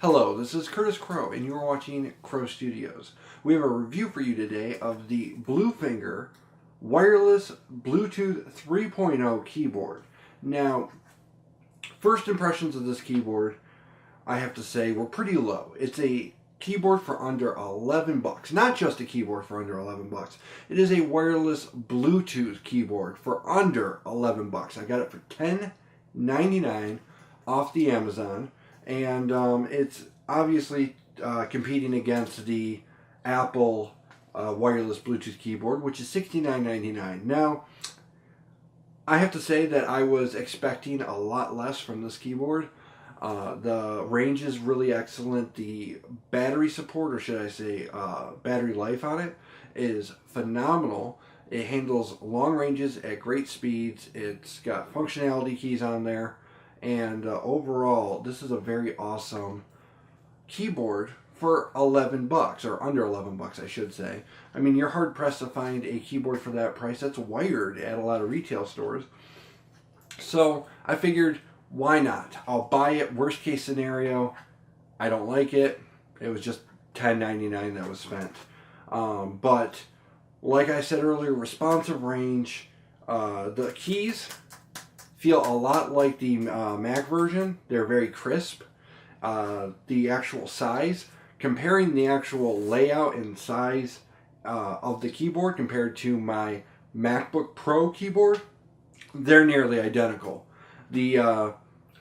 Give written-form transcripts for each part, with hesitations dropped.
Hello, this is Curtis Crowe, and you are watching Crowe Studios. We have a review for you today of the Bluefinger wireless Bluetooth 3.0 keyboard. Now, first impressions of this keyboard, I have to say, were pretty low. It's a keyboard for under 11 bucks. Not just a keyboard for under 11 bucks. It is a wireless Bluetooth keyboard for under 11 bucks. I got it for $10.99 off the Amazon. And it's obviously competing against the Apple wireless Bluetooth keyboard, which is $69.99. Now, I have to say that I was expecting a lot less from this keyboard. The range is really excellent. The battery support, or should I say battery life on it, is phenomenal. It handles long ranges at great speeds. It's got functionality keys on there. And overall, this is a very awesome keyboard for 11 bucks, or under 11 bucks, I should say. I mean, you're hard pressed to find a keyboard for that price that's wired at a lot of retail stores. So I figured, why not? I'll buy it. Worst case scenario, I don't like it. It was just $10.99 that was spent. But like I said earlier, responsive range, the keys feel a lot like the Mac version. They're very crisp. The actual size, comparing the actual layout and size of the keyboard compared to my MacBook Pro keyboard, they're nearly identical. The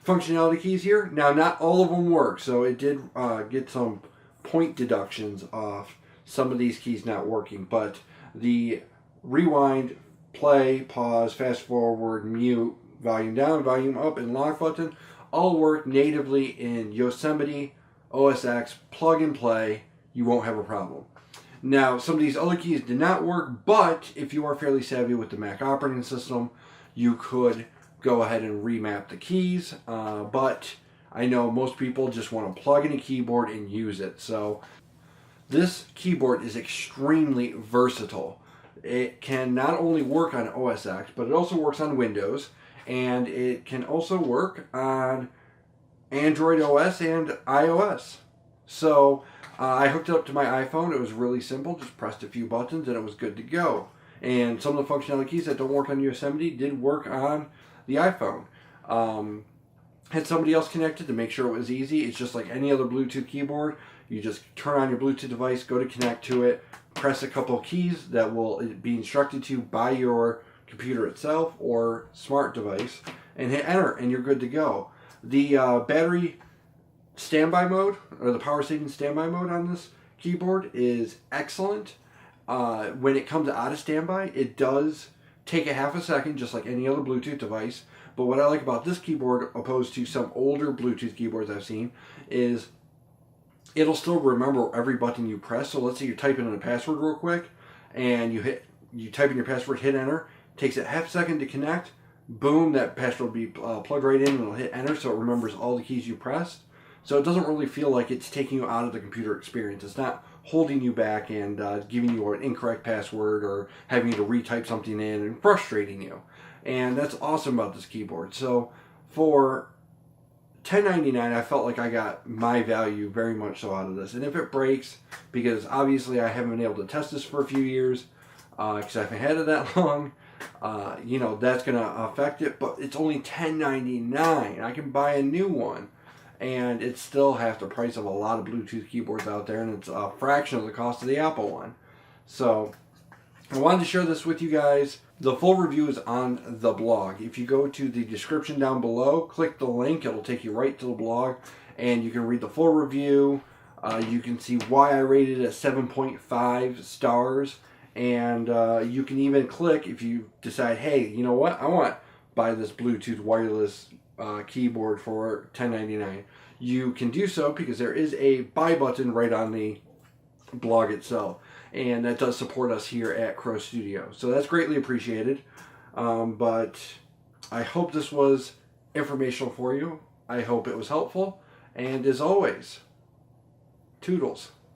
functionality keys here, now not all of them work, so it did get some point deductions off some of these keys not working, but the rewind, play, pause, fast forward, mute, volume down, volume up, and lock button all work natively in Yosemite, OS X, plug and play. You won't have a problem. Now, some of these other keys did not work, but if you are fairly savvy with the Mac operating system, you could go ahead and remap the keys. But I know most people just want to plug in a keyboard and use it. So this keyboard is extremely versatile. It can not only work on OS X, but it also works on Windows. And it can also work on Android OS and iOS. So I hooked it up to my iPhone. It was really simple. Just pressed a few buttons and it was good to go. And some of the functionality keys that don't work on Yosemite did work on the iPhone. Had somebody else connected to make sure it was easy. It's just like any other Bluetooth keyboard. You just turn on your Bluetooth device, go to connect to it, press a couple of keys that will be instructed to by your computer itself or smart device, and hit enter, and you're good to go. The battery standby mode, or the power saving standby mode on this keyboard is excellent. When it comes out of standby, it does take a half a second, just like any other Bluetooth device. But what I like about this keyboard, opposed to some older Bluetooth keyboards I've seen, is it'll still remember every button you press. So let's say you're typing in a password real quick, and you type in your password, hit enter. Takes it half a second to connect. Boom, that password will be plugged right in, and it'll hit enter, so it remembers all the keys you pressed. So it doesn't really feel like it's taking you out of the computer experience. It's not holding you back and giving you an incorrect password or having you to retype something in and frustrating you. And that's awesome about this keyboard. So for $10.99, I felt like I got my value very much so out of this. And if it breaks, because obviously I haven't been able to test this for a few years, because I haven't had it that long, that's going to affect it, but it's only $10.99. I can buy a new one, and it's still half the price of a lot of Bluetooth keyboards out there, and it's a fraction of the cost of the Apple one. So I wanted to share this with you guys. The full review is on the blog. If you go to the description down below, click the link, it'll take you right to the blog, and you can read the full review. You can see why I rated it at 7.5 stars. And you can even click, if you decide, hey, you know what, I want to buy this Bluetooth wireless keyboard for $10.99. You can do so because there is a buy button right on the blog itself. And that does support us here at Crowe.Studio. So that's greatly appreciated. But I hope this was informational for you. I hope it was helpful. And as always, toodles.